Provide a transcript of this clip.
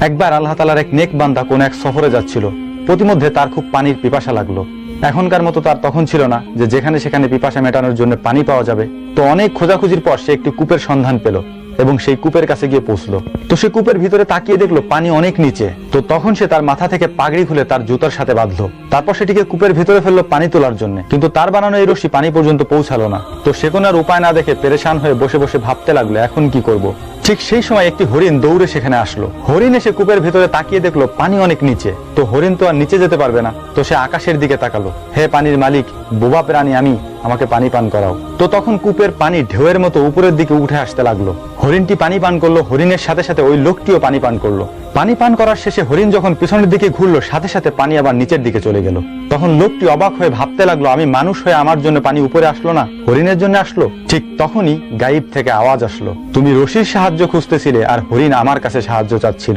একবার আল্লাহ তাআলার এক নেক বান্দা কোন এক সফরে যাচ্ছিল। প্রতিমধ্যে তার খুব পানির পিপাসা লাগলো। এখনকার মতো তার তখন ছিল না যে যেখানে সেখানে পিপাসা মেটানোর জন্য পানি পাওয়া যাবে। তো অনেক খোঁজাখুঁজির পর সে একটি কূপের সন্ধান পেল এবং সেই কূপের কাছে গিয়ে পৌঁছলো। তো সে কূপের ভিতরে তাকিয়ে দেখলো পানি অনেক নিচে। তো তখন সে তার মাথা থেকে পাগড়ি খুলে তার জুতার সাথে বাঁধলো। তারপর সেটিকে কূপের ভিতরে ফেললো পানি তোলার জন্য, কিন্তু তার বানানো এই রশি পানি পর্যন্ত পৌঁছালো না। তো সে কোনো আর উপায় না দেখে পেরেশান হয়ে বসে বসে ভাবতে লাগলো এখন কি করব। ঠিক সেই সময় একটি হরিণ দৌড়ে সেখানে আসলো। হরিণ এসে কূপের ভিতরে তাকিয়ে দেখলো পানি অনেক নিচে। তো হরিণ তো আর নিচে যেতে পারবে না, তো সে আকাশের দিকে তাকালো। হে পানির মালিক, বোবা প্রাণী আমি, আমাকে পানি পান করাও। তো তখন কূপের পানি ঢেউয়ের মতো উপরের দিকে উঠে আসতে লাগলো। হরিণটি পানি পান করলো, হরিণের সাথে সাথে ওই লোকটিও পানি পান করলো। পানি পান করার শেষে হরিণ যখন পিছনের দিকে ঘুরলো, সাথে সাথে পানি আবার নিচের দিকে চলে গেল। তখন লোকটি অবাক হয়ে ভাবতে লাগলো আমি মানুষ হয়ে আমার জন্য পানি উপরে আসলো না, হরিণের জন্য আসলো। ঠিক তখনই গায়েব থেকে আওয়াজ আসলো, তুমি রশির সাহায্য খুঁজতেছিলে আর হরিণ আমার কাছে সাহায্য চাচ্ছিল।